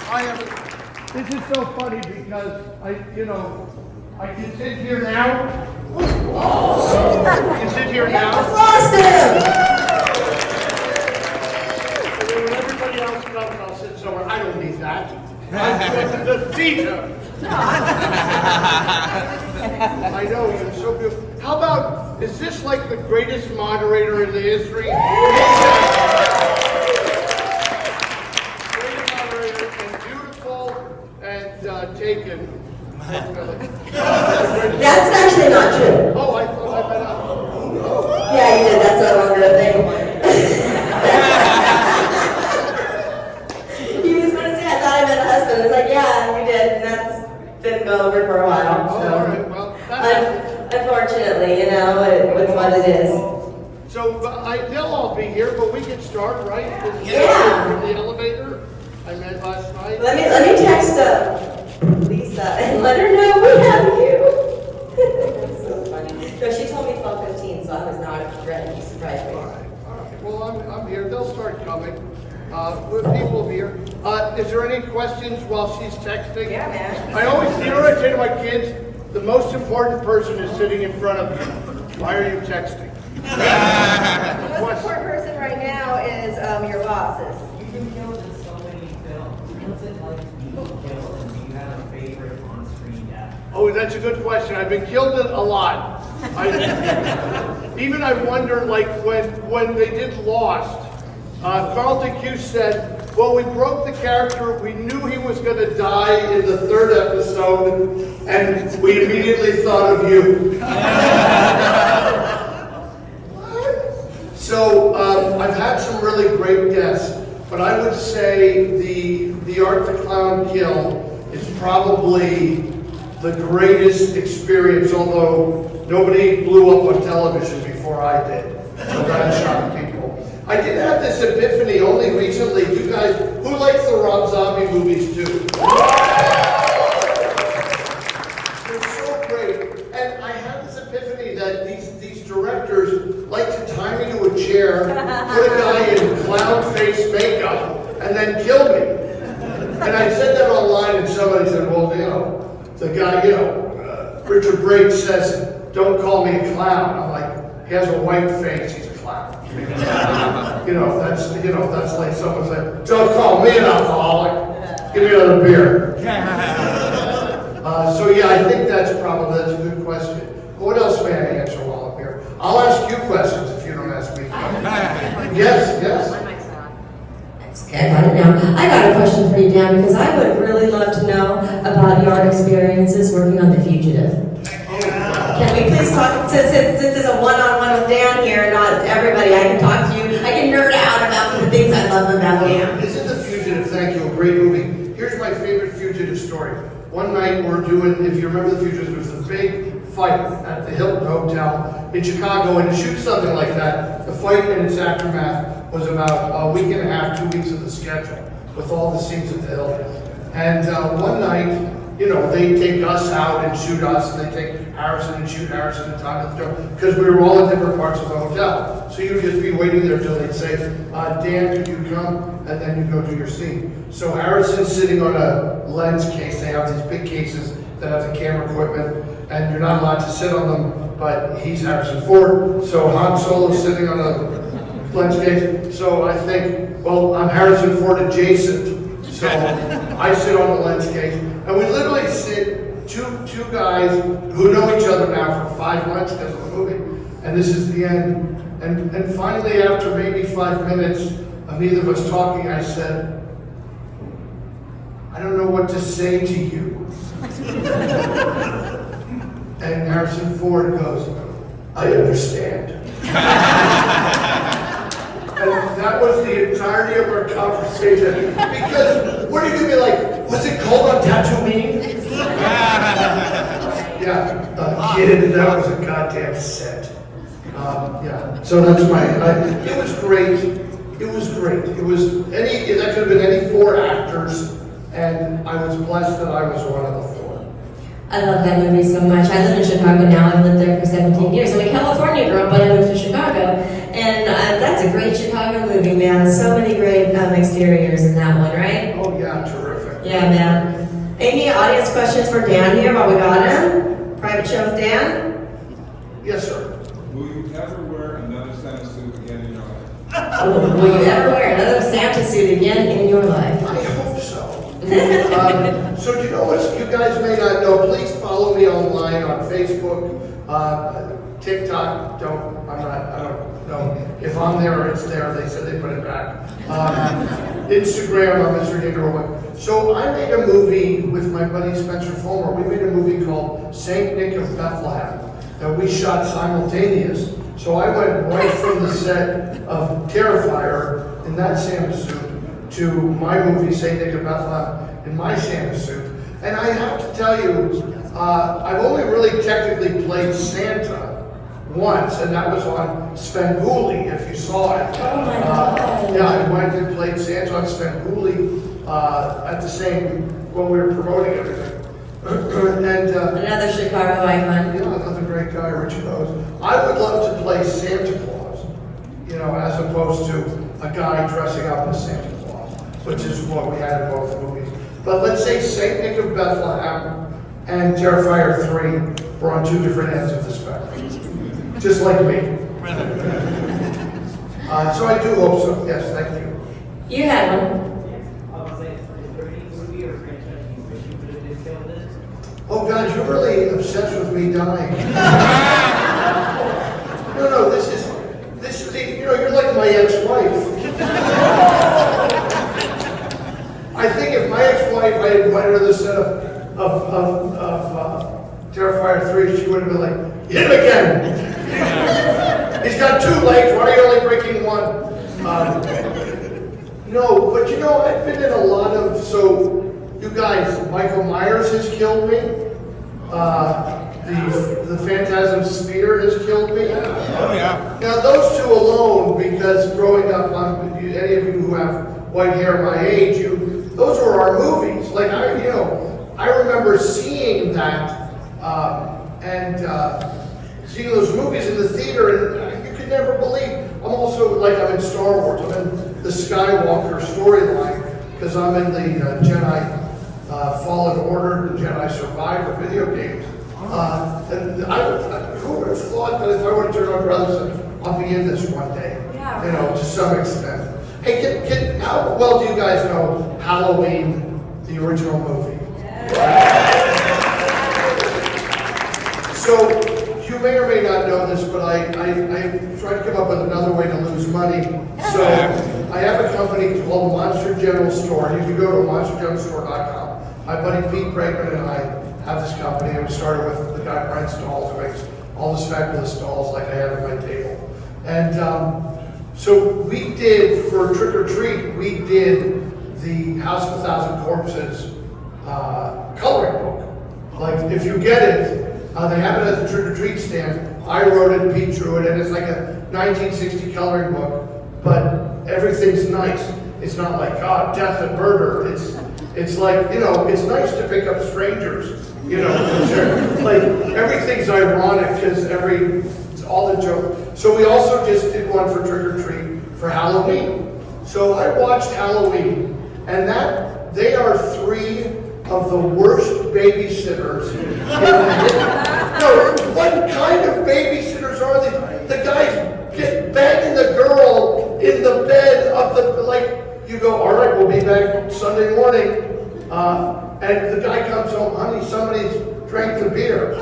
This is so funny because I can sit here now. I can sit here now. Lost him! And then when everybody else comes, I'll sit somewhere. I don't need that. I'm going to defeat her. I know, you're so beautiful. How about, is this like the greatest moderator in the history? Greatest moderator and beautiful and taken. That's actually not true. Oh, I thought I meant Yeah, you did. That's no longer a thing. He was going to say, I thought I meant a husband. It's like, yeah, you did. And that's didn't go over for a while. Oh, So. all right, well, Unfortunately, it's what it is. So they'll all be here, but we can start, right? Yeah. From the elevator I met last night. Let me text Lisa and let her know we have you. That's so funny. No, she told me 12:15, so I was not ready. You surprised me. All right. Well, I'm here. They'll start coming. People will be here. Is there any questions while she's texting? Yeah, man. I always, what I say to my kids? The most important person is sitting in front of you. Why are you texting? The most important person right now is your bosses. You've been killed in so many films. What's it like being killed, and do you have a favorite on-screen death? Oh, that's a good question. I've been killed a lot. I wonder, like when they did Lost, Carlton Cuse said, well, we broke the character. We knew he was going to die in the 3rd episode, and we immediately thought of you. So I've had some really great deaths, but I would say the Art the Clown kill is probably the greatest experience, although nobody blew up on television before I did. So that shocked people. I did have this epiphany only recently. You guys, who likes the Rob Zombie movies too? They're so great. And I had this epiphany that these directors like to tie me to a chair, put a guy in clown face makeup, and then kill me. And I said that online, and somebody said, well, the guy, Richard Brake says, don't call me a clown. I'm like, he has a white face, he's a clown. That's like someone said, don't call me an alcoholic. Give me another beer. So yeah, I think that's a good question. What else may I answer while I'm here? I'll ask you questions if you don't ask me. Yes. That's okay, I got it now. I got a question for you, Dan, because I would really love to know about your experiences working on The Fugitive. Can we please talk, since it's a one-on-one with Dan here, not everybody, I can talk to you, I can nerd out about the things I love about Dan. This is The Fugitive, thank you, a great movie. Here's my favorite Fugitive story. One night we're doing, if you remember The Fugitive, there was a big fight at the Hilton Hotel in Chicago, and to shoot something like that, the fight and its aftermath was about a week and a half, 2 weeks of the schedule, with all the scenes at the Hilton. And one night, they take us out and shoot us, and they take Harrison and shoot Harrison and Tom and Joe, because we were all in different parts of the hotel. So you'd just be waiting there till they'd say, Dan, could you come? And then you go do your scene. So Harrison's sitting on a lens case. They have these big cases that have the camera equipment, and you're not allowed to sit on them, but he's Harrison Ford. So Han Solo's sitting on a lens case. So I think, well, I'm Harrison Ford adjacent. So I sit on the lens case, and we literally sit two guys who know each other now for 5 months because of the movie, and this is the end. And finally, after maybe 5 minutes of neither of us talking, I said, I don't know what to say to you. And Harrison Ford goes, I understand. And that was the entirety of our conversation. Because what are you going to be like, was it cold on Tatooine? Yeah, kid, that was a goddamn set. Yeah, so that's it was great. It was great. That could have been any 4 actors, and I was blessed that I was one of the 4. I love that movie so much. I live in Chicago now. I've lived there for 17 years. I'm a California girl, but I moved to Chicago. And that's a great Chicago movie, man. So many great exteriors in that one, right? Oh, yeah, terrific. Yeah, man. Any audience questions for Dan here while we got him? Private show with Dan? Yes, sir. Will you ever wear another Santa suit again in your life? Will you ever wear another Santa suit again in your life? I hope so. So do you know what you guys may not know? Please follow me online on Facebook, TikTok. I don't know if I'm there or it's there. They said they put it back. Instagram, I'm Mr. Roebuck. So I made a movie with my buddy Spencer Fulmer. We made a movie called Saint Nick of Bethlehem that we shot simultaneous. So I went right from the set of Terrifier in that Santa suit to my movie Saint Nick of Bethlehem in my Santa suit. And I have to tell you, I've only really technically played Santa once, and that was on Svengoolie, if you saw it. Oh my God. Yeah, I went and played Santa on Svengoolie at the same, when we were promoting everything. And Another Chicago icon. you know, another great guy, Richie Rose. I would love to play Santa Claus, you know, as opposed to a guy dressing up as Santa Claus, which is what we had in both movies. But let's say Saint Nick of Bethlehem and Terrifier 3 were on two different ends of the spectrum, just like me. So I do hope so. Yes, thank you. You had one. I was saying, is there any movie or franchise you wish you would have been killed in? Oh God, you're really obsessed with me dying. No, this is, you know, you're like my ex-wife. I think if my ex-wife, I invited her to the set of Terrifier 3, she would have been like, hit him again. He's got 2 legs, why are you only breaking 1? No, but you know, I've been in a lot of, so you guys, Michael Myers has killed me. The Phantasm Sphere has killed me. Oh, yeah. Now, those 2 alone, because growing up, any of you who have white hair my age, those were our movies. Like, I remember seeing that, and seeing those movies in the theater, and you could never believe. I'm also, like, I'm in Star Wars. I'm in the Skywalker storyline, because I'm in the Jedi Fallen Order and Jedi Survivor video games. And who would have thought that if I were to turn on brothers, I'll be in this one day, you know, to some extent. Hey, how well do you guys know Halloween, the original movie? So, you may or may not know this, but I tried to come up with another way to lose money. So, I have a company called Monster General Store. You can go to monstergeneralstore.com. My buddy Pete Bregman and I have this company, and we started with the guy Brent Stalls, who makes all this fabulous dolls like I have at my table. And so we did, for Trick or Treat, we did the House of 1,000 Corpses coloring book. Like, if you get it, they have it at the Trick or Treat stand. I wrote it, Pete drew it, and it's like a 1960 coloring book, but everything's nice. It's not like, God, death and murder. It's like, you know, it's nice to pick up strangers, you know. Like, everything's ironic because it's all the joke. So we also just did one for Trick or Treat for Halloween. So I watched Halloween, and they are 3 of the worst babysitters in the No, what kind of babysitters are they? The guys get banging the girl in the bed of the, like, you go, all right, we'll be back Sunday morning. And the guy comes home, honey, somebody's drank the beer.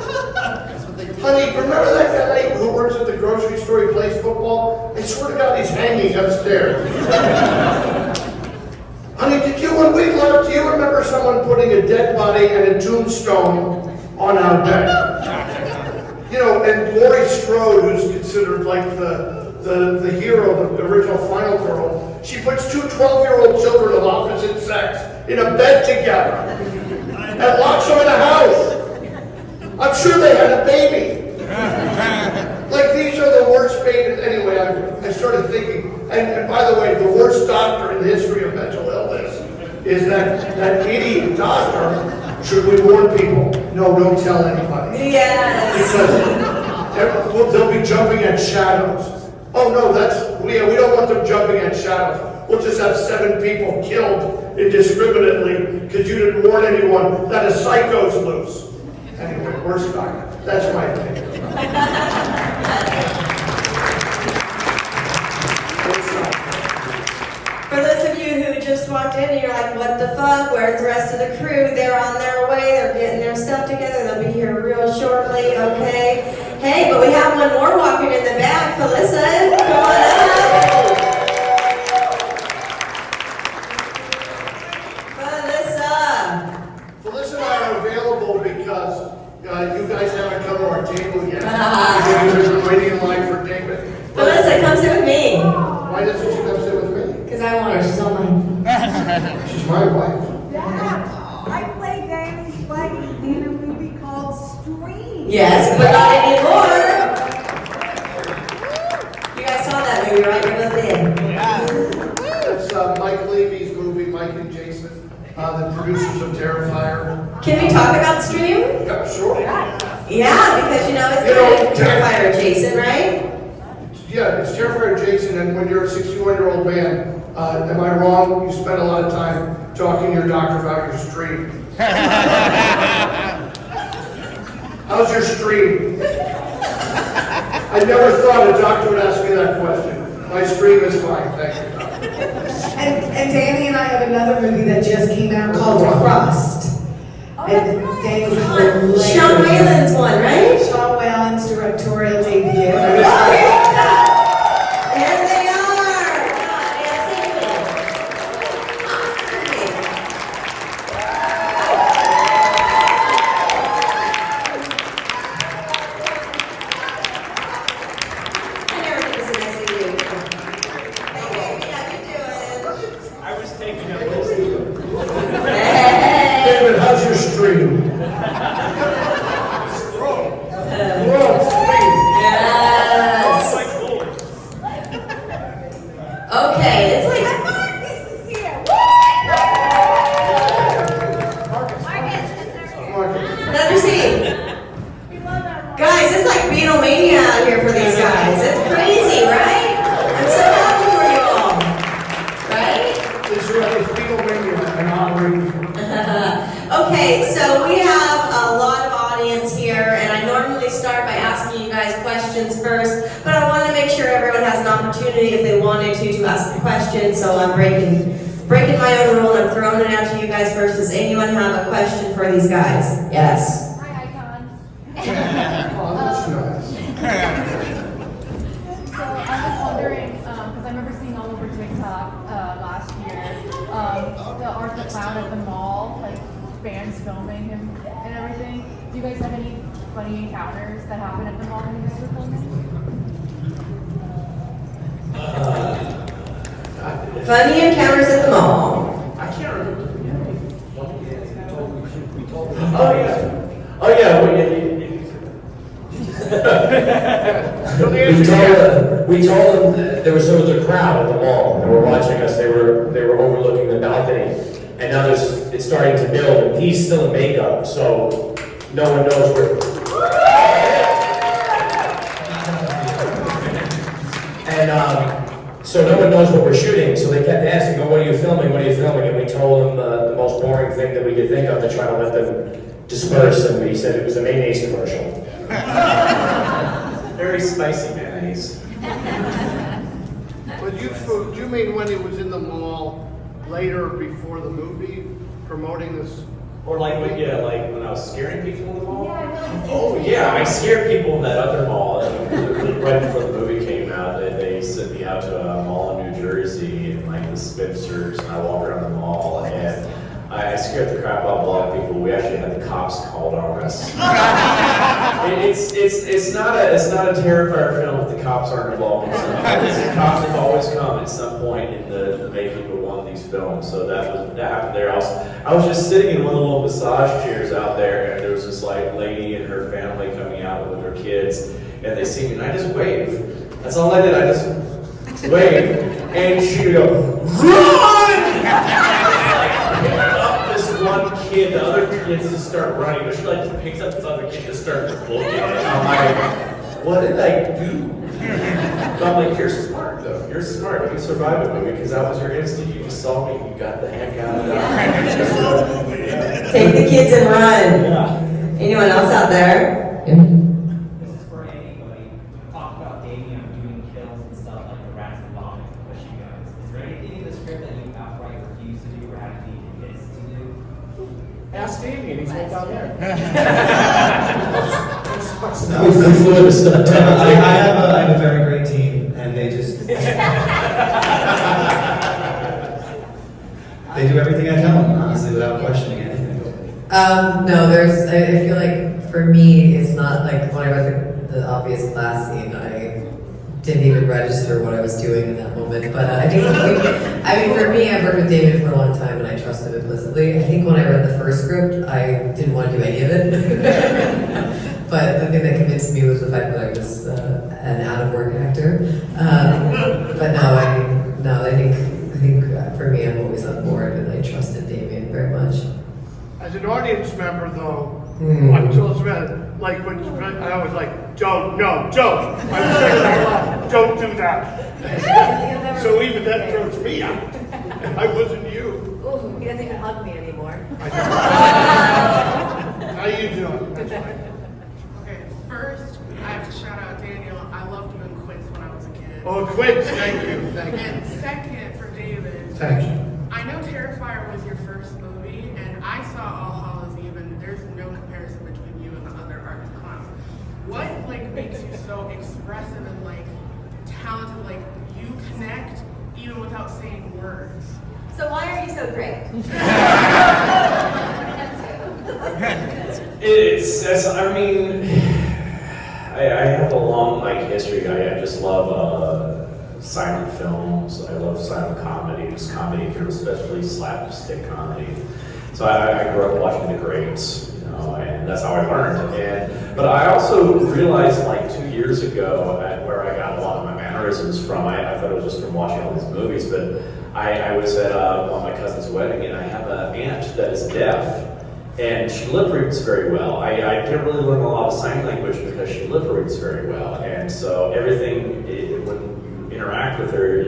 Honey, remember that guy who works at the grocery store, he plays football? I swear to God, he's hanging upstairs. Honey, when we left, do you remember someone putting a dead body and a tombstone on our bed? You know, and Laurie Strode, who's considered like the hero, the original Final Girl, she puts 2 12-year-old children of opposite sex in a bed together and locks them in a house. I'm sure they had a baby. Like, these are the worst babies. Anyway, I started thinking, and by the way, the worst doctor in the history of mental illness is that idiot doctor. Should we warn people? No, don't tell anybody. Yes. Because they'll be jumping at shadows. Oh no, we don't want them jumping at shadows. We'll just have 7 people killed indiscriminately because you didn't warn anyone that a psycho's loose. Anyway, we're stuck. That's my opinion. For those of you who just walked in and you're like, what the fuck? Where's the rest of the crew? They're on their way. They're getting their stuff together. They'll be here real shortly, okay? Hey, but we have one more walking in the back. Felissa, come on up. Felissa and I are available because you guys haven't come to our table yet. You've been waiting in line for David. Felissa, come sit with me. Why doesn't she come sit with me? Because I want her. She's all mine. She's my wife. Yeah, I played Danny's buddy in a movie called Stream. Yes, but not anymore. You guys saw that movie, right? You both did. It's Mike Leavy's movie, Mike and Jason, the producers of Terrifier. Can we talk about Stream? Yeah, sure. Yeah, because you know it's Terrifier Jason, right? Yeah, it's Terrifier Jason, and when you're a 61-year-old man, am I wrong? You spend a lot of time talking to your doctor about your stream. How's your stream? I never thought a doctor would ask me that question. My stream is fine, thank you. And Danny and I have another movie that just came out called Crust. Oh, that's right. Danny's hilarious. Sean Whalen's one, right? Sean Whalen's directorial debut. There they are! Yes, thank you. I never get to sit next to you. Hey, baby, how you doing? I was taking a list. Hey! David, how's your stream? Whoa, stream. Yes! Okay, it's like Marcus is here. another scene. We love that. Guys, it's like Beatlemania out here for these guys. It's crazy, right? I'm so happy for you all. Right? It's really Beatlemania and honoring. Okay, so we have a lot of audience here, and I normally start by asking you guys questions first, but I want to make sure everyone has an opportunity if they wanted to ask a question, so I'm breaking my own rule and I'm throwing it out to you guys first. Does anyone have a question for these guys? Yes. Hi, icons. Oh, that's nice. So I was wondering, because I remember seeing all over TikTok last year, the Art the Clown at the mall, like fans filming him and everything. Do you guys have any funny encounters that happen at the mall when you guys were filming? Funny encounters at the mall. I can't remember. Oh yeah. Oh yeah. We told them there was a crowd at the mall. They were watching us. They were overlooking the balcony, and now it's starting to build. And he's still in makeup, so no one knows where. And so no one knows what we're shooting. So they kept asking, "Oh, what are you filming? What are you filming?" And we told them the most boring thing that we could think of to try to let them disperse. And we said it was a mayonnaise commercial. Very spicy mayonnaise. But you mean when he was in the mall later before the movie promoting this? Or like when I was scaring people in the mall. Yeah, Oh yeah, I scared people in that other mall. Right before the movie came out, they sent me out to a mall in New Jersey, in like the Spencer's, and I walked around the mall, and I scared the crap out of a lot of people. We actually had the cops called on us. It's not a Terrifier film if the cops aren't involved. The cops have always come at some point in the making of one of these films. So that happened there. I was just sitting in one of the little massage chairs out there, and there was this like lady and her family coming out with her kids, and they see me, and I just waved. That's all I did. I just waved, and she would go, "Run!" One kid, the other kids just start running, but she like picks up this other kid and just starts looking, and I'm like, what did I do? But I'm like, you're smart though. You're smart. You survived it because that was your instinct. You just saw me. You got the heck out of that. Take the kids and run. Yeah. Anyone else out there? This is for anybody. Talk about Damien doing kills and stuff like the rats and vomit to push you guys. Is there anything in the script that you outright refuse to do or have to be convinced to do? Ask Damien, he's right down there. No, I have a very great team, and they just they do everything I tell them, honestly, without questioning anything. No, I feel like for me, it's not like when I read the obvious class scene, I didn't even register what I was doing in that moment. But I mean, for me, I've worked with David for a long time and I trust him implicitly. I think when I read the first script, I didn't want to do any of it. But the thing that convinced me was the fact that I was an out-of-work actor. But no, I think for me, I'm always on board and I trusted Damien very much. As an audience member, though, I'm so sad. Like when I always like, don't. I'm saying it out loud, don't do that. So even that throws me out. And I wasn't you. Ooh, he doesn't even hug me anymore. How you doing? That's fine. Okay, first, I have to shout out Daniel. I loved doing quiz when I was a kid. Oh, quiz, thank you. And second, for David, Thank you. I know Terrifier was your first movie, and I saw All Hallows Eve, and there's no comparison between you and the other Arts clowns. What makes you so expressive and talented? You connect even without saying words. So why are you so great? I have a long history. I just love silent films. I love silent comedy, just comedy, especially slapstick comedy. So I grew up watching The Greats, and that's how I learned. But I also realized 2 years ago where I got a lot of my mannerisms from. I thought it was just from watching all these movies, but I was at one of my cousin's wedding, and I have an aunt that is deaf. And she lip reads very well. I didn't really learn a lot of sign language because she lip reads very well. And so everything, when you interact with her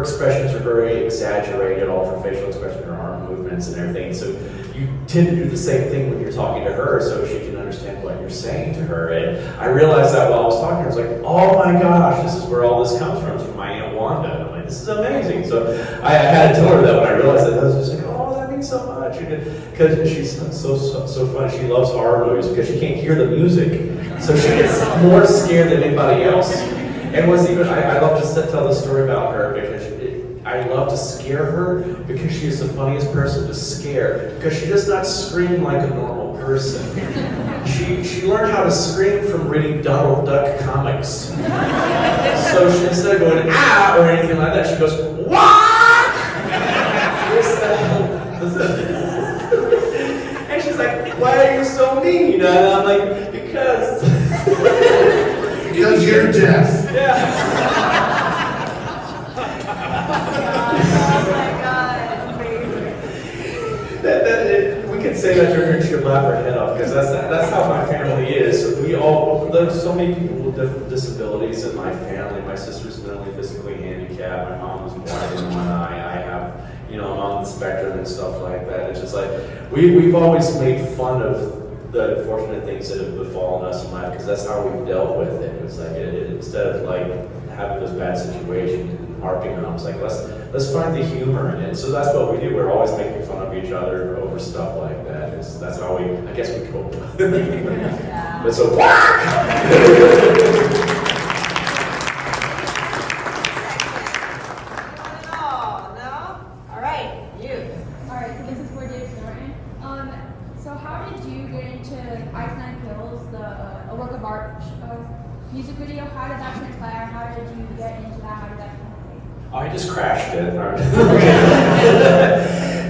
expressions are very exaggerated, all of her facial expressions, her arm movements and everything. So you tend to do the same thing when you're talking to her so she can understand what you're saying to her. And I realized that while I was talking, I was like, oh my gosh, this is where all this comes from my Aunt Wanda. And I'm like, this is amazing. So I had to tell her that when I realized that. I was just like, oh, that means so much. Because she's so funny. She loves horror movies because she can't hear the music. So she gets more scared than anybody else. And I love to tell the story about her because I love to scare her because she is the funniest person to scare because she does not scream like a normal person. She learned how to scream from reading Donald Duck comics. So instead of going ah or anything like that, she goes what? And she's like, why are you so mean? And I'm like, because you're deaf. Yeah. We can say that during her, she'll laugh her head off because that's how my family is. There's so many people with different disabilities in my family. My sister's mentally, physically handicapped. My mom was blind in one eye. I have, I'm on the spectrum and stuff like that. It's just we've always made fun of the unfortunate things that have befallen us in life because that's how we've dealt with it. It's instead of having those bad situations and harping on them, it's let's find the humor in it. So that's what we do. We're always making fun of each other over stuff like that. That's how I guess we cope. But so So how did you get into Ice Nine Kills, a work of art music video? How did that transpire? How did you get into that? How did that come? I just crashed it.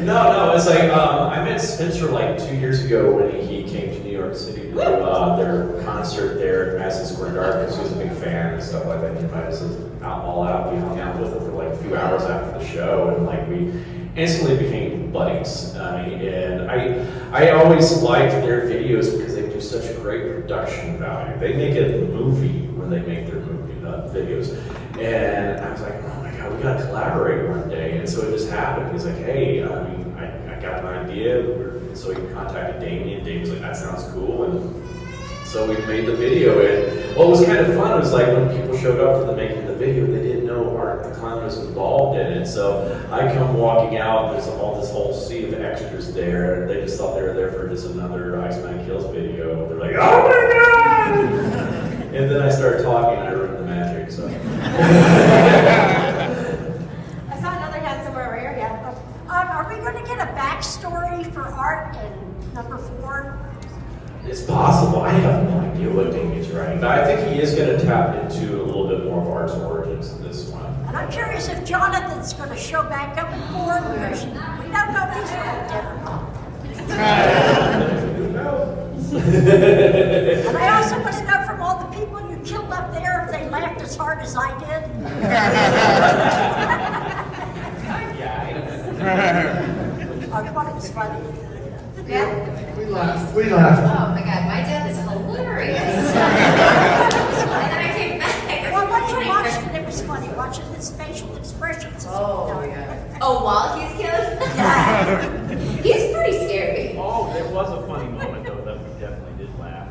No, it's I met Spencer 2 years ago when he came to New York City to do their concert there at Madison Square Garden because he was a big fan and stuff like that. He invited us all out. We hung out with him for a few hours after the show and we instantly became buddies. And I always liked their videos because they do have such a great production value. They make a movie when they make their movie, not videos. And I was like, oh my God, we gotta collaborate one day. And so it just happened. He's like, hey, I got an idea. So he contacted Damien. Damien's like, that sounds cool. And so we made the video. And what was kind of fun was like when people showed up for the making of the video, they didn't know Art the Clown was involved in it. So I come walking out, and there's this whole sea of extras there, and they just thought they were there for just another Iceman Kills video. They're like, oh my God! And then I started talking, and I ruined the magic. So. I saw another hand somewhere over here. Yeah. Are we going to get a backstory for Art in number 4? It's possible. I have no idea what Damien's writing, but I think he is going to tap into a little bit more of Art's origins in this one. And I'm curious if Jonathan's going to show back up in 4 because we don't know if he's really dead or not. And I also want to know from all the people you killed up there if they laughed as hard as I did. Oh, you thought it was funny? Yeah. We laughed. Oh my God, my death is hilarious. And then I came back. Well, when you watched it, it was funny watching his facial expressions. Oh, yeah. Oh, while he's killing? Yeah. He's pretty scary. Oh, there was a funny moment though that we definitely did laugh.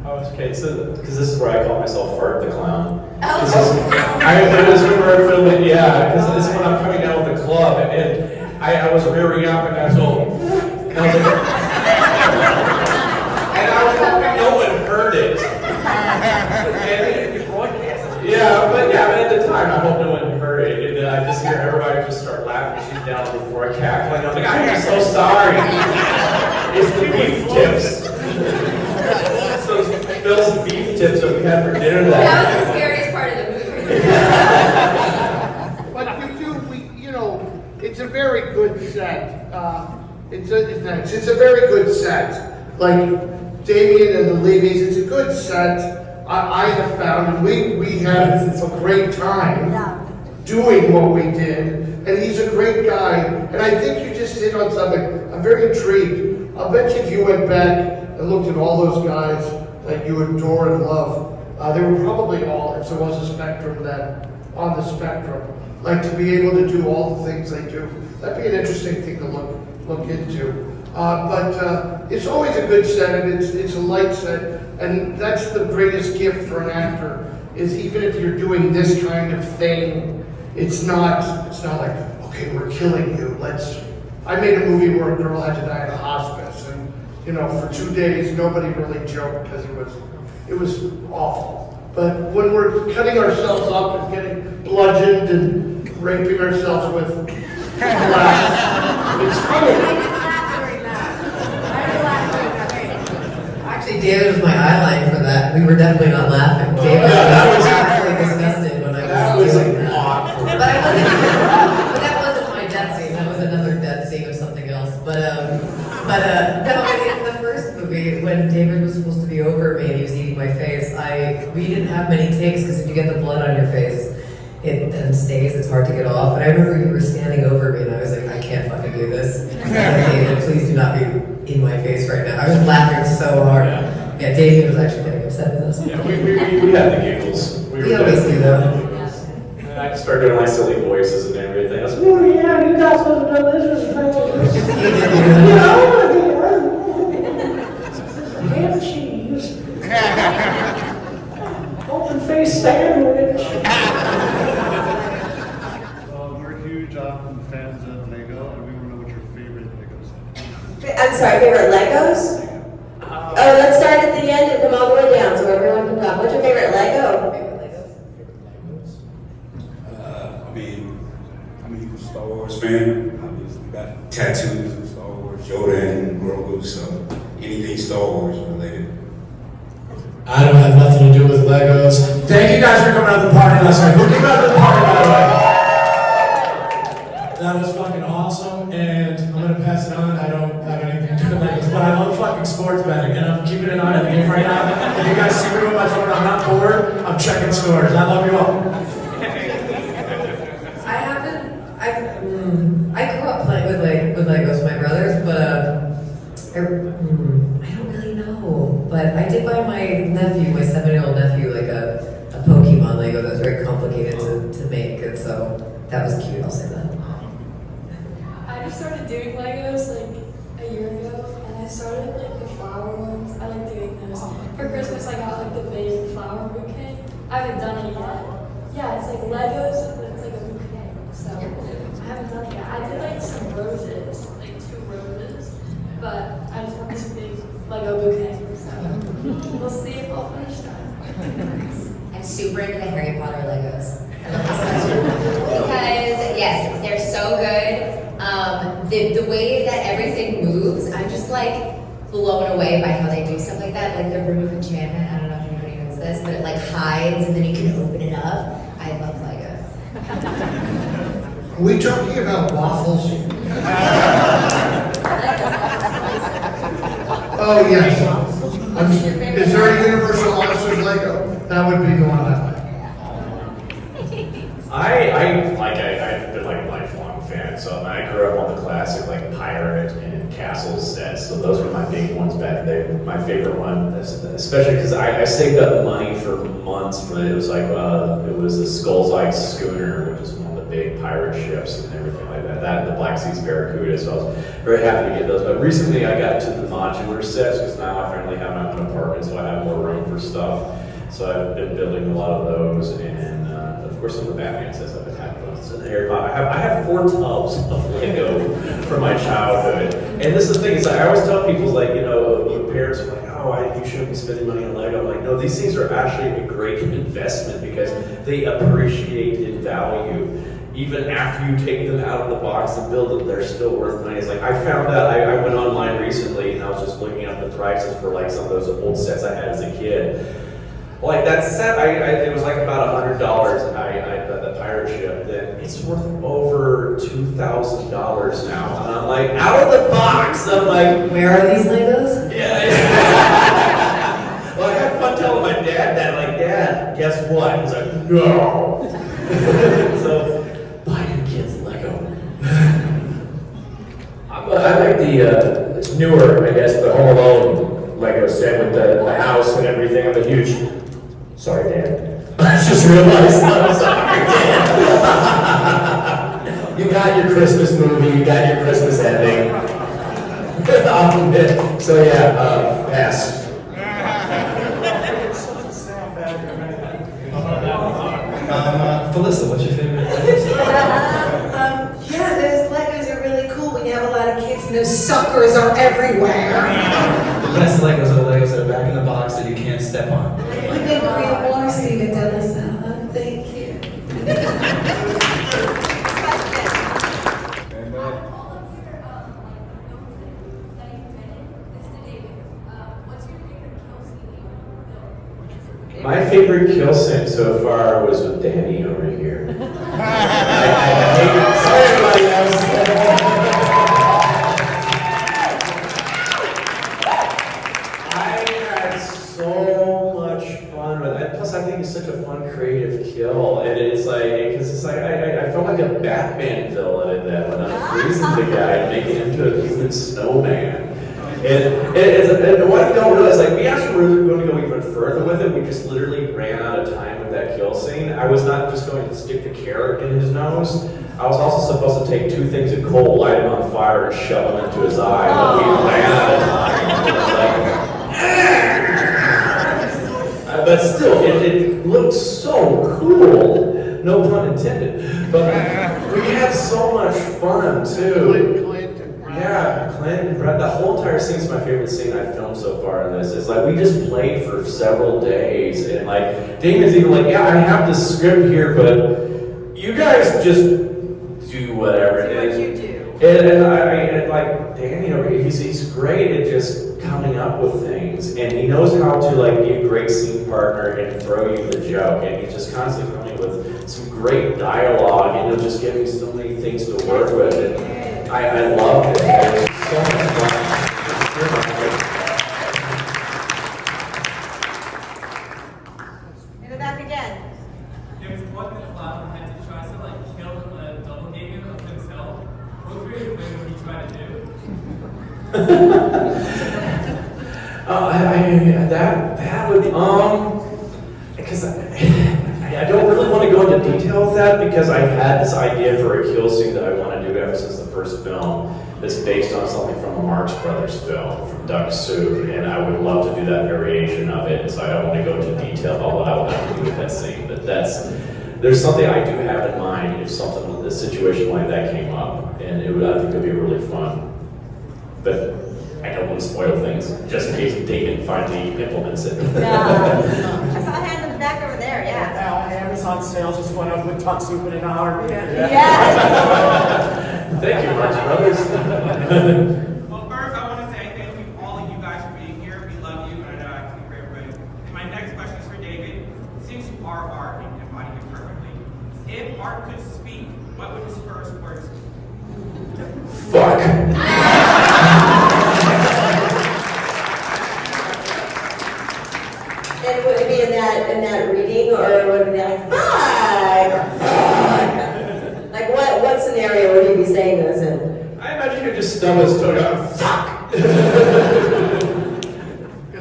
Oh, okay, so because this is where I call myself Fart the Clown. I just remember filming, yeah, because this is when I'm coming down with the club, and I was rearing up, and I was all, and I was hoping no one heard it. Yeah, but at the time, I hope no one heard it, and then I just hear everybody just start laughing, she's down before I cackling. I'm like, I'm so sorry. It's the beef tips. Those beef tips that we had for dinner That was the scariest part of the movie. But it's a very good set. It's a very good set. Like Damien and the Leavys, it's a good set. I have found, and we had a great time doing what we did. And he's a great guy. And I think you just hit on something. I'm very intrigued. I'll bet you if you went back and looked at all those guys that you adore and love, they were probably all, if there was a spectrum, then on the spectrum. Like to be able to do all the things they do. That'd be an interesting thing to look into. But it's always a good set, and it's a light set, and that's the greatest gift for an actor. Is even if you're doing this kind of thing, it's not like, okay, we're killing you. I made a movie where a girl had to die in a hospice, and for 2 days nobody really joked because it was awful. But when we're cutting ourselves up and getting bludgeoned and raping ourselves with glass, it's funny. Actually, David was my eyeline for that. We were definitely not laughing. David was actually disgusted when I was doing that. But that wasn't my death scene. That was another death scene of something else. But no, in the first movie, when David was supposed to be over me and he was eating my face, we didn't have many takes because if you get the blood on your face, it then stays, it's hard to get off. And I remember you were standing over me and I was like, I can't fucking do this. David, please do not be in my face right now. I was laughing so hard. Yeah, David was actually getting upset with us. Yeah, we had the giggles. We always do though. I just started doing my silly voices and everything. I was like, oh yeah, you got some delicious things. Ham cheese. Open face sandwich. We're huge fans of Lego, and we want to know what your favorite Lego set is. I'm sorry, favorite Legos? Let's start at the end and come all the way down so everyone can talk. What's your favorite Lego? I'm a huge Star Wars fan. Obviously got tattoos of Star Wars, Yoda and Grogu, so anything Star Wars related. I don't have nothing to do with Legos. Thank you guys for coming out to the party last night. Who came out to the party, by the way? That was fucking awesome, and I'm gonna pass it on. I don't have anything to do with Legos, but I love fucking sports betting, and I'm keeping an eye on the game right now. If you guys see me with my phone, I'm not bored. I'm checking scores. I love you all. I grew up playing with Legos with my brothers, but I don't really but I did buy my nephew, my 7-year-old nephew, like a Pokemon Lego that was very complicated to make, and so that was cute, I'll say that. I just started doing Legos like a year ago, and I started like the flower ones. I like doing those. For Christmas, I got like the big flower bouquet. I haven't done it yet. Yeah, it's like Legos, but it's like a bouquet. So I haven't done it yet. I did like some roses, like 2 roses, but I just want this big Lego bouquet. So we'll see if I'll finish that. I'm super into the Harry Potter Legos. Because, yes, they're so good. The way that everything moves, I'm just like blown away by how they do stuff like that. Like the room of enchantment, I don't know if anybody knows this, but it like hides and then you can open it up. I love Lego. Are we talking about waffles? Oh, yes. Is there a Universal Monsters Lego? That would be the one I like. I've been like a lifelong fan, so I grew up on the classic like pirate and castle sets, so those were my big ones back then. My favorite one, especially because I saved up money for months for it. It was like it was the Skull's Eye schooner, which is one of the big pirate ships and everything like that. That and the Black Seas Barracuda, so I was very happy to get those. But recently I got to the modular sets because now I finally have my own apartment, so I have more room for stuff. So I've been building a lot of those, and of course some of the Batman sets I've been having. So Harry Potter. I have 4 tubs of Lego from my childhood, and this is the thing is I always tell people like your parents are like, oh, you shouldn't be spending money on Lego. I'm like, no, these things are actually a great investment because they appreciate in value. Even after you take them out of the box and build them, they're still worth money. It's like I found out, I went online recently and I was just looking up the prices for like some of those old sets I had as a kid. Like that set, it was like about $100. The pirate ship. Then it's worth over $2,000 now, and I'm like, out of the box. I'm like, where are these Legos? Yeah. Well, I had fun telling my dad that. Like, Dad, guess what? He's like, no. So buy your kids Lego. I like the newer, I guess, the Home Alone Lego set with the house and everything. I'm a huge. Sorry, Dan. I just realized. I'm sorry, Dan. You got your Christmas movie. You got your Christmas ending. So yeah, pass. Felissa, what's your favorite? Yeah, those Legos are really cool when you have a lot of kids and those suckers are everywhere. The best Legos are the Legos that are back in the box that you can't step on. We've been Korean War Steve Della, Salla. Thank you. My favorite kill scene so far was with Danny over here. Sorry, everybody else. I had so much fun with it. Plus, I think it's such a fun, creative kill, and it's like, because it's like I felt like a Batman villain in that when I'm freezing the guy and making him into a human snowman. And what I don't realize, like, we actually were going to go even further with it. We just literally ran out of time with that kill scene. I was not just going to stick the carrot in his nose. I was also supposed to take 2 things of coal, light them on fire, and shove them into his eye. But we ran out of time. But still, it looked so cool. No pun intended. But we had so much fun, too. Yeah, Clint and Brett, the whole entire scene is my favorite scene I've filmed so far in this. It's like we just played for several days, and like Damon's even like, yeah, I have this script here, but you guys just do whatever. Do what you do. And like Danny over here, he's great at just coming up with things, and he knows how to like be a great scene partner and throw you the joke, and he's just constantly coming with some great dialogue, and he'll just give me so many things to work with. And I loved it. It was so much fun. In the back again. There was one clown who had to try to like kill a doppelganger of himself. What were you when he tried to do? That would because I don't really want to go into detail with that because I've had this idea for a kill scene that I want to do ever since the first film that's based on something from a Marx Brothers film, from Duck Soup, and I would love to do that variation of it, so I don't want to go into detail about what I would have to do with that scene, but there's something I do have in mind if a situation like that came up, and I think it would be really fun. But I don't want to spoil things, just in case David finally implements it. I saw a hand in the back over there, yeah. Amazon sales just went up with Duck Soup in an hour. Yeah. Thank you, Marx Brothers. Well, first, I want to say thank you all of you guys for being here. We love you, and I know I speak for everybody. And my next question is for David. Since you are art and embody it perfectly, if art could speak, what would his first words be? Fuck. And would it be in that reading, or would it be like, fuck? Like what scenario would you be saying this in? I imagine you just stub his toe out, fuck! Could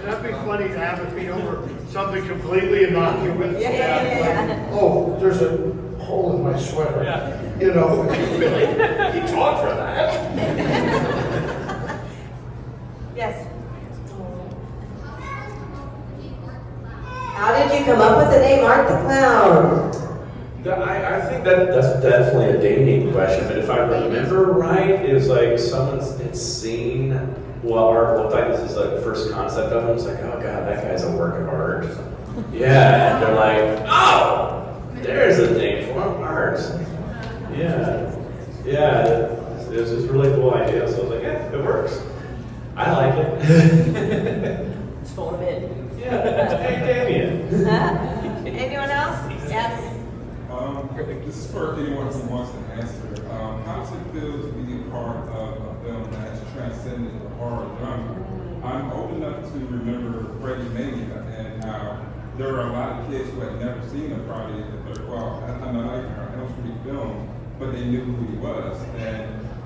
that be funny to have it be over something completely innocuous? Yeah. Oh, there's a hole in my sweater. Yeah. You know. Really? He talked for that? Yes. How did you come up with the name Art the Clown? I think that's definitely a dating question, but if I remember right, it was like someone had seen what art looked like. This is like the first concept of him. It's like, oh god, that guy's a work of art. Yeah, and they're like, oh, there's a name for him, art. Yeah, it was just a really cool idea. So I was like, yeah, it works. I like it. It's full of it. Yeah, hey Damien. Anyone else? Yes. This is for anyone who wants to answer. How does it feel to be a part of a film that has transcended the horror genre? I'm old enough to remember Freddie Mania and how there are a lot of kids who had never seen a Friday the 13th. Well, I'm not like an Elm Street film, but they knew who he was. And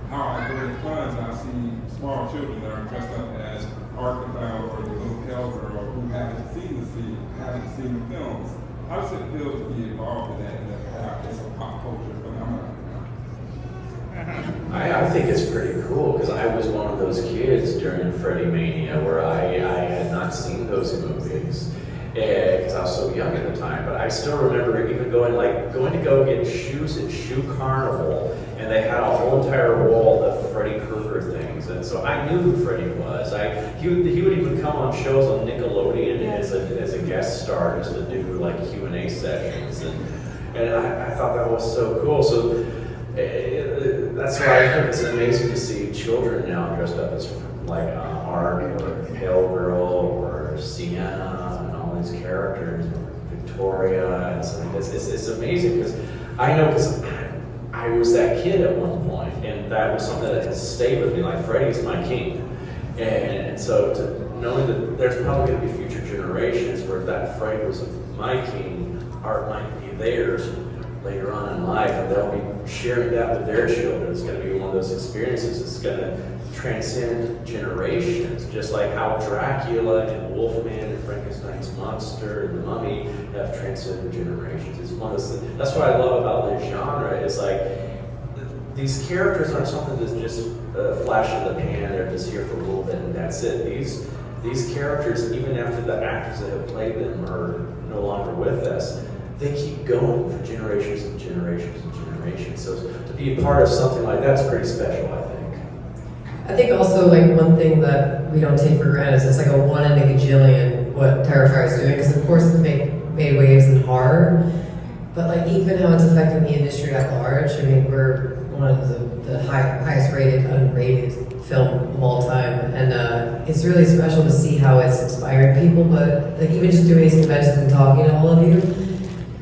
how I go to clubs, I see small children that are dressed up as Art the Clown or the little pale girl who haven't seen the films. How does it feel to be involved in that and have this pop culture phenomenon? I think it's pretty cool because I was one of those kids during Freddie Mania where I had not seen those movies because I was so young at the time. But I still remember even going to go get shoes at Shoe Carnival, and they had a whole entire wall of Freddy Krueger things, and so I knew who Freddy was. He would even come on shows on Nickelodeon as a guest star just to do like Q&A sessions, and I thought that was so cool. So that's why I think it's amazing to see children now dressed up as like Art or Pale Girl or Sienna and all these characters, Victoria, and so it's amazing because I know because I was that kid at one point, and that was something that has stayed with me. Like Freddy's my king, and so knowing that there's probably going to be future generations where that Freddy was my king, Art might be theirs later on in life, and they'll be sharing that with their children. It's going to be one of those experiences that's going to transcend generations, just like how Dracula and Wolfman and Frankenstein's monster and the Mummy have transcended generations. It's one of those things. That's what I love about this genre. Is like these characters aren't something that's just a flash in the pan. They're just here for a little bit and that's it. These characters, even after the actors that have played them are no longer with us, they keep going for generations and generations and generations. So to be a part of something like that's pretty special, I think. I think also like one thing that we don't take for granted is it's like a one in a gajillion what Terrifier is doing, because of course it's made waves in horror, but like even how it's affecting the industry at large. I mean, we're one of the highest rated unrated film of all time, and it's really special to see how it's inspiring people. But like even just doing these conventions and talking to all of you,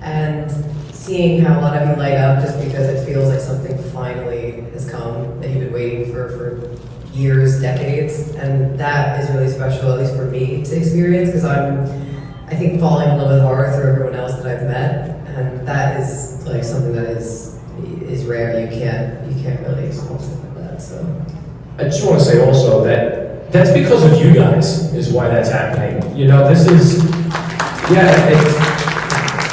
and seeing how a lot of you light up just because it feels like something finally has come that you've been waiting for years, decades, and that is really special, at least for me, to experience, because I think falling in love with horror through everyone else that I've met, and that is like something that is rare. You can't really explain something like that. So I just want to say also that That's because of you guys, is why that's happening. You know, this is, yeah,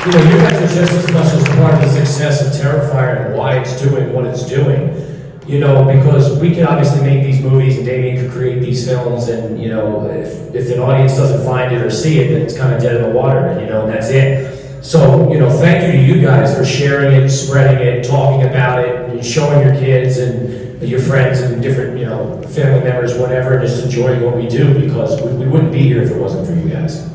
you know, you guys are just as much as part of the success of Terrifier and why it's doing what it's doing. You know, because we can obviously make these movies and Damien could create these films, and, you know, if an audience doesn't find it or see it, then it's kind of dead in the water, and, you know, and that's it. So, you know, thank you to you guys for sharing it, spreading it, talking about it, and showing your kids and your friends and different, you know, family members, whatever, and just enjoying what we do, because we wouldn't be here if it wasn't for you guys.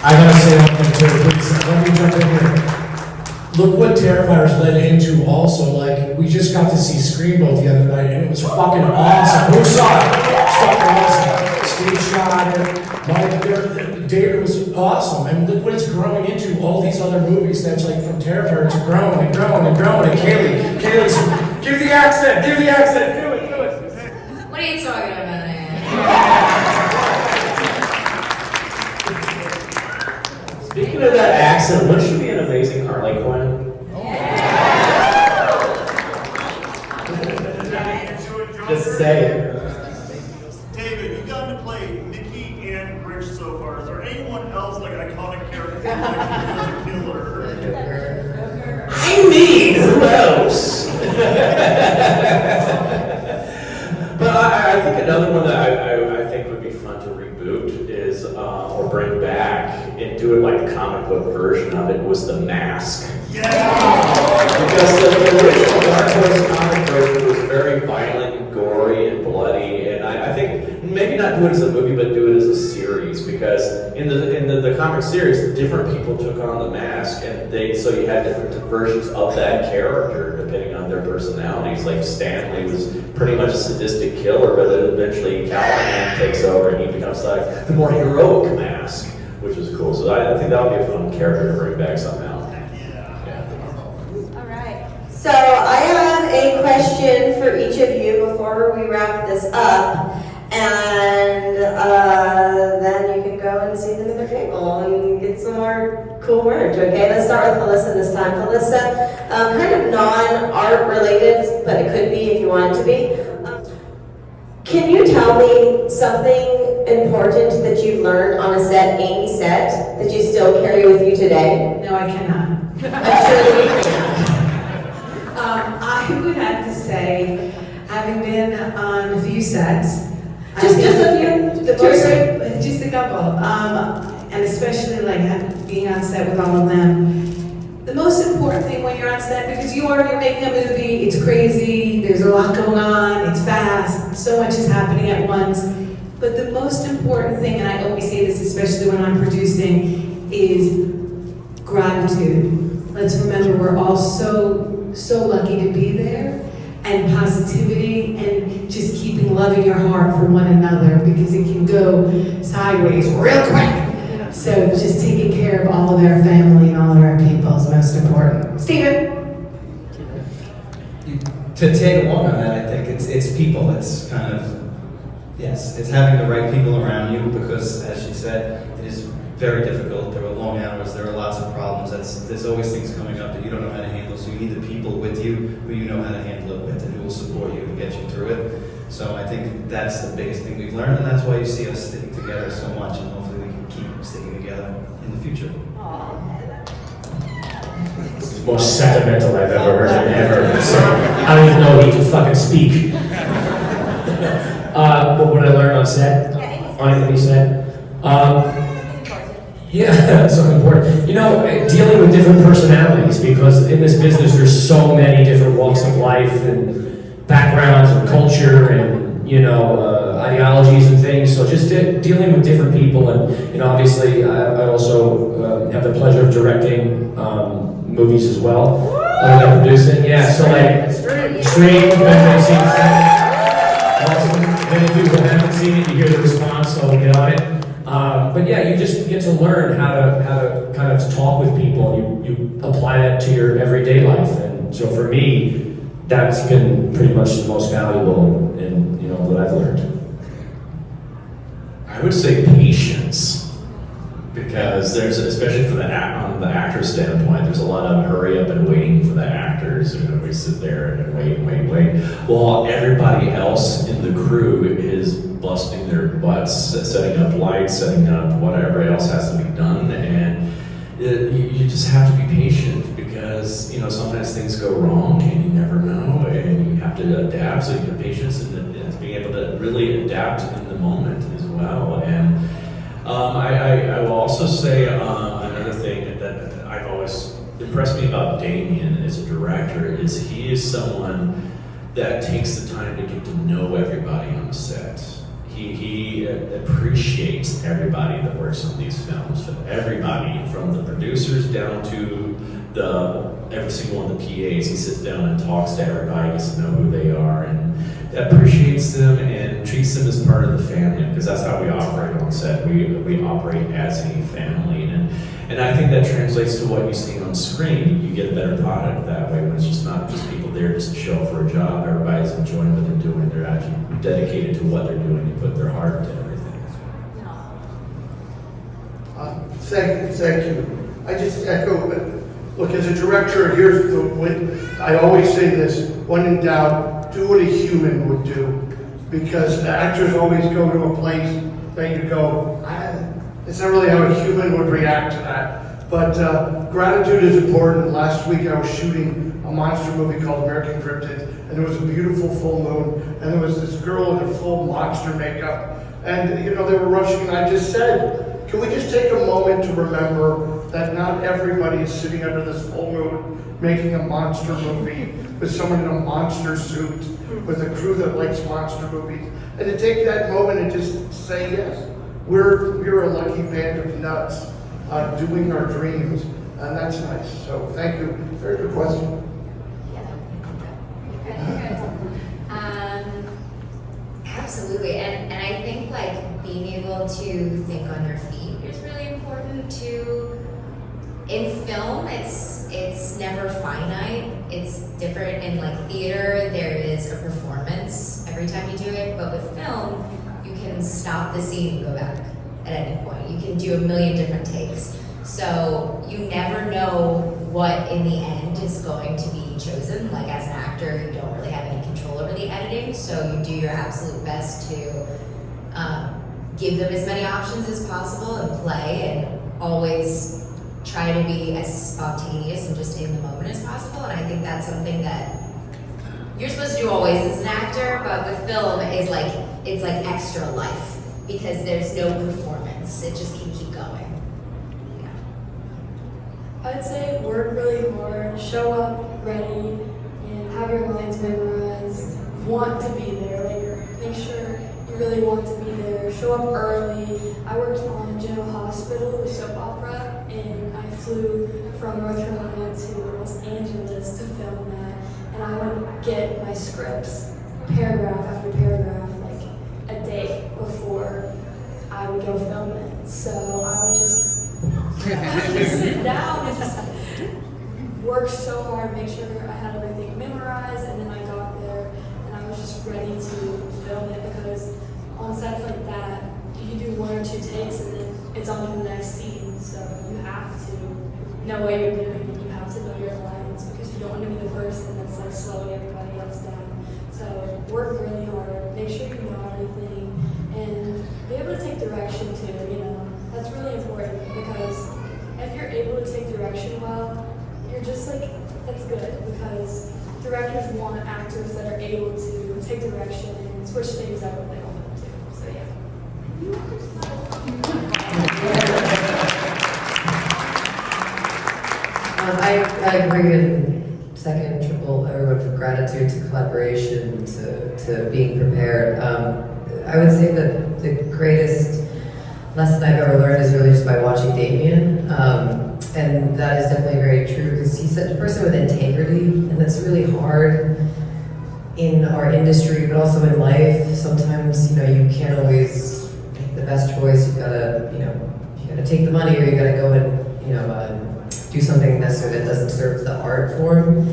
I gotta say one thing too, please, let me jump in here. Look what Terrifier's led into also, like, we just got to see Screamboat the other night, and it was fucking awesome. Who saw it? It was fucking awesome. Steve shot it, Mike, David was awesome, and look what it's growing into, all these other movies that's like from Terrifier to growing and growing and growing, and Kailey's, give the accent, do it. What are you talking about? Speaking of that accent, wouldn't she be an amazing Harley Quinn? Just say it. David, you've gotten to play Mickey and Rich so far. Is there anyone else like an iconic character like the killer? I mean, who else? But I think another one that I think would be fun to reboot is, or bring back and do it like a comic book version of it, was The Mask. Because the original Dark Horse comic version was very violent and gory and bloody, and I think maybe not do it as a movie, but do it as a series, because in the comic series, different people took on the mask, and so you had different versions of that character depending on their personalities. Like Stanley was pretty much a sadistic killer, but then eventually Callahan takes over and he becomes like the more heroic Mask, which is cool. So I think that would be a fun character to bring back somehow. All right. So I have a question for each of you before we wrap this up, and then you can go and see them at their table and get some more cool merch. Okay, let's start with Felissa this time. Felissa, kind of non-art related, but it could be if you want it to be. Can you tell me something important that you've learned on a set, Amy set, that you still carry with you today? No, I cannot. I'm sure you can. I would have to say, having been on a few sets, just a few, just a couple, and especially like being on set with all of them. The most important thing when you're on set, because you're making a movie, it's crazy, there's a lot going on, it's fast, so much is happening at once. But the most important thing, and I always say this, especially when I'm producing, is gratitude. Let's remember we're all so lucky to be there, and positivity, and just keeping love in your heart for one another, because it can go sideways real quick. So just taking care of all of our family and all of our people is most important. Steven? To take along on that, I think it's people. It's kind of, yes, it's having the right people around you, because as she said, it is very difficult. There are long hours, there are lots of problems. There's always things coming up that you don't know how to handle, so you need the people with you who you know how to handle it with and who will support you and get you through it. So I think that's the biggest thing we've learned, and that's why you see us sticking together so much, and hopefully we can keep sticking together in the future. It's the most sentimental I've ever heard him ever. So I don't even know he can fucking speak. But what I learned on set, on anything he said, yeah, something important. You know, dealing with different personalities, because in this business there's so many different walks of life and backgrounds and culture and, you know, ideologies and things. So just dealing with different people, and, you know, obviously I also have the pleasure of directing movies as well. Other than producing, yeah. So like Extreme, everybody's seen Extreme. Awesome. Many people haven't seen it. You hear the response, so get on it. But yeah, you just get to learn how to kind of talk with people, and you apply that to your everyday life. And so for me, that's been pretty much the most valuable in, you know, what I've learned. I would say patience, because there's, especially from on the actor standpoint, there's a lot of hurry up and waiting for the actors. You know, we sit there and wait, while everybody else in the crew is is busting their butts, setting up lights, setting up whatever else has to be done, and you just have to be patient because, you know, sometimes things go wrong and you never know, and you have to adapt. So you have patience and being able to really adapt in the moment as well. And I will also say another thing that I've always impressed me about Damien as a director is he is someone that takes the time to get to know everybody on the set. He appreciates everybody that works on these films, everybody from the producers down to every single one of the PAs. He sits down and talks to everybody, gets to know who they are, and appreciates them and treats them as part of the family, because that's how we operate on set. We operate as a family, and I think that translates to what you see on screen. You get a better product that way when it's just not just people there just to show up for a job. Everybody's enjoying what they're doing. They're actually dedicated to what they're doing and put their heart into everything. Thank you. I just echo, look, as a director, here's the way, I always say this, when in doubt, do what a human would do. Because actors always go to a place that you go, it's not really how a human would react to that. But gratitude is important. Last week I was shooting a monster movie called American Cryptid, and there was a beautiful full moon, and there was this girl in a full monster makeup, and you know, they were rushing, and I just said, can we just take a moment to remember that not everybody is sitting under this full moon making a monster movie with someone in a monster suit, with a crew that likes monster movies, and to take that moment and just say, yes, we're a lucky band of nuts doing our dreams, and that's nice. So thank you. Very good question. Absolutely, and I think like being able to think on your feet is really important too. In film, it's never finite. It's different in like theater. There is a performance every time you do it, but with film, you can stop the scene and go back at any point. You can do a million different takes. So you never know what in the end is going to be chosen. Like as an actor, you don't really have any control over the editing, so you do your absolute best to give them as many options as possible and play, and always try to be as spontaneous and just in the moment as possible. And I think that's something that you're supposed to do always as an actor, but with film is like, it's like extra life because there's no performance. It just can keep going. I'd say work really hard, show up ready, and have your lines memorized. Want to be there, like make sure you really want to be there. Show up early. I worked on General Hospital, the soap opera, and I flew from North Carolina to Los Angeles to film that. And I would get my scripts, paragraph after paragraph, like a day before I would go film it. So I would just sit down and just work so hard, make sure I had everything memorized, and then I got there and I was just ready to film it, because on sets like that, you do one or two takes and then it's on to the next scene. So you have to know what you're doing and you have to know your lines, because you don't want to be the person that's like slowing everybody else down. So work really hard, make sure you know everything, and be able to take direction too, you know. That's really important, because if you're able to take direction well, you're just like, that's good, because directors want actors that are able to take direction and switch things up if they want them to. So yeah. I agree in second, triple, everyone from gratitude to collaboration to being prepared. I would say that the greatest lesson I've ever learned is really just by watching Damien. And that is definitely very true, because he's such a person with integrity, and that's really hard in our industry, but also in life. Sometimes, you know, you can't always make the best choice. You've gotta, you gotta take the money, or you gotta go and, do something necessarily that doesn't serve the art form,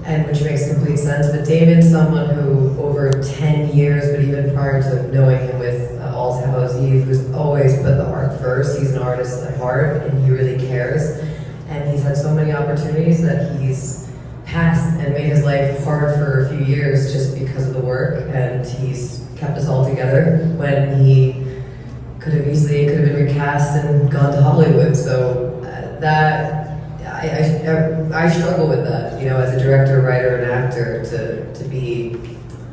and which makes complete sense. But Damien's someone who, over 10 years, but even prior to knowing him with All Hallows Eve, who's always put the art first. He's an artist at heart, and he really cares. And he's had so many opportunities that he's passed and made his life hard for a few years just because of the work, and he's kept us all together when he could have been recast and gone to Hollywood. So I struggle with that, you know, as a director, writer, and actor, to be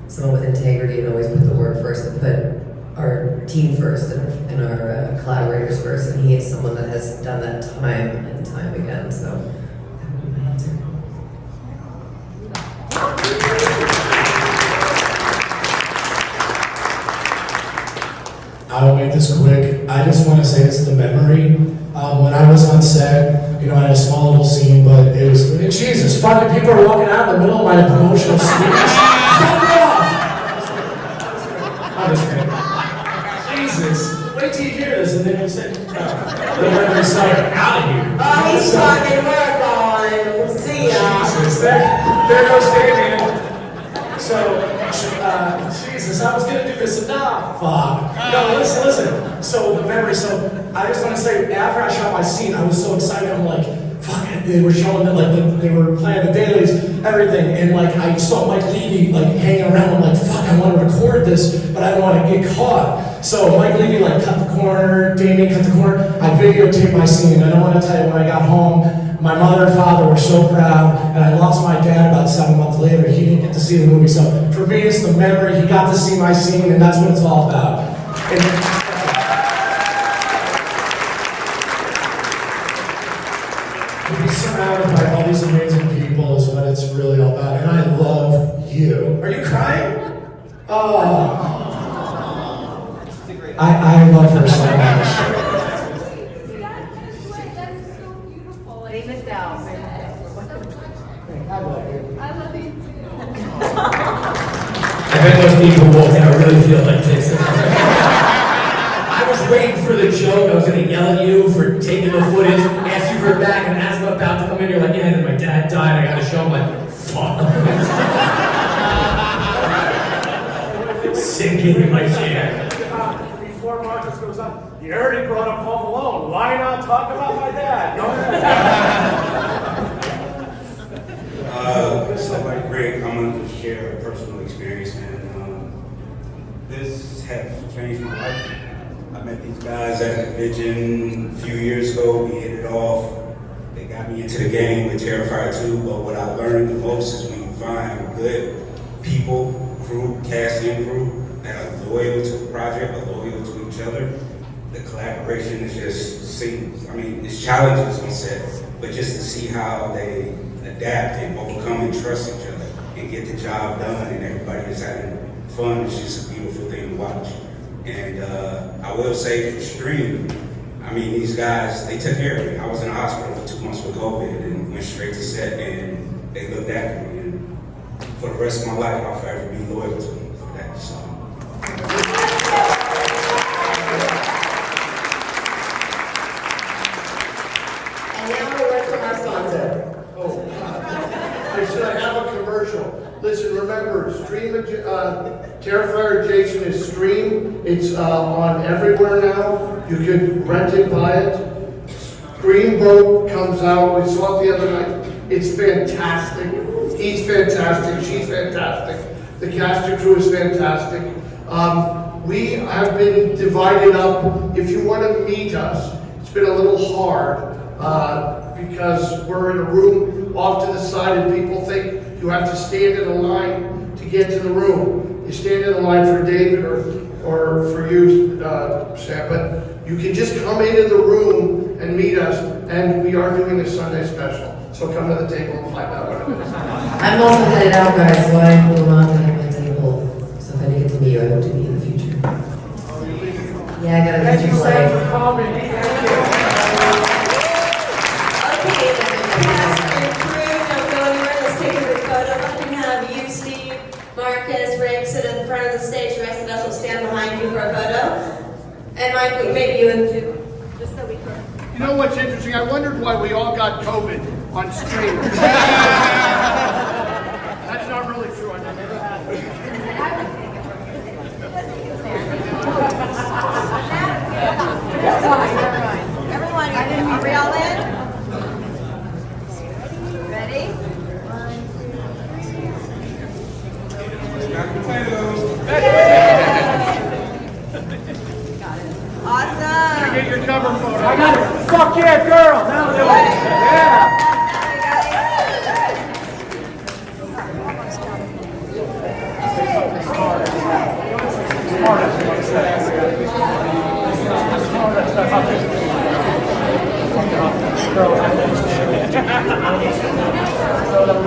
someone with integrity and always put the work first and put our team first and our collaborators first. And he is someone that has done that time and time again. So that would be my answer. I will make this quick. I just want to say it's the memory. When I was on set, you know, I had a small little scene, but it was, Jesus, fucking people are walking out in the middle of my promotional speech. Fuck off! I'm just kidding. Jesus, wait till you hear this and then you'll say, the memory side out of here. Oh, he's talking, we're going. We'll see ya. Jesus, there goes Damien. So, Jesus, I was gonna do this. Nah, fuck. No, listen. So the memory. So I just want to say, after I shot my scene, I was so excited. I'm like, fuck. They were showing that, like, they were playing the dailies, everything, and like I saw Mike Leavy like hanging around. I'm like, fuck. I want to record this, but I don't want to get caught. So Mike Leavy like cut the corner. Damien cut the corner. I videotaped my scene, and I want to tell you, when I got home, my mother and father were so proud, and I lost my dad about 7 months later. He didn't get to see the movie, so for me, it's the memory. He got to see my scene, and that's what it's all about. And to be surrounded by all these amazing people is what it's really all about, and I love you. Are you crying? Oh. I love her so much. They missed out. I love you. I love you too. I bet those people walked out really feel like this. I was waiting for the joke. I was going to yell at you for taking the footage, ask you for it back, and as I'm about to come in, you're like, yeah, then my dad died. I got to show him, like, fuck. Sinking in my chair. Before Marcus goes on, you already brought up Home Alone. Why not talk about my dad? Go ahead. So like Greg, I'm going to share a personal experience, and this has changed my life. I met these guys at a convention a few years ago. We hit it off. They got me into the game with Terrifier 2, but what I learned the most is when you find good people, crew, cast and crew, that are loyal to the project, are loyal to each other, the collaboration is just seamless. I mean, it's challenges on set, but just to see how they adapt and overcome and trust each other and get the job done, and everybody is having fun. It's just a beautiful thing to watch. And I will say for Stream, I mean, these guys, they took care of me. I was in the hospital for 2 months with COVID and went straight to set, and they looked after me. And for the rest of my life, I'll forever be loyal to them for that. So. And now a word from our sponsor. Should I have a commercial? Listen, remember, Stream Terrifier Jason is Stream. It's on everywhere now. You can rent it, buy it. Green Boat comes out. We saw it the other night. It's fantastic. He's fantastic. She's fantastic. The cast and crew is fantastic. We have been divided up. If you want to meet us, it's been a little hard because we're in a room off to the side, and people think you have to stand in a line to get to the room. You stand in a line for David or for you, Sam, but you can just come into the room and meet us, and we are doing a Sunday special. So come to the table and find out what it is. I'm also headed out, guys, so I will not be at my table. So if I didn't get to meet you, I hope to be in the future. Yeah, I got a Thank you, future Sam, flight. for coming. Thank you. Okay, the cast and crew, don't go anywhere. Let's take a quick photo. I can have you, Steve, Marcus, Rick sit at the front of the stage. The rest of us will stand behind you for a photo. And Mike, maybe you and two. Just so we can. You know what's interesting? I wondered why we all got COVID on stream. That's not really true. I never had it. Everyone, are we all in? Ready? Mashed potatoes. yeah, girl. Now do it. Yeah.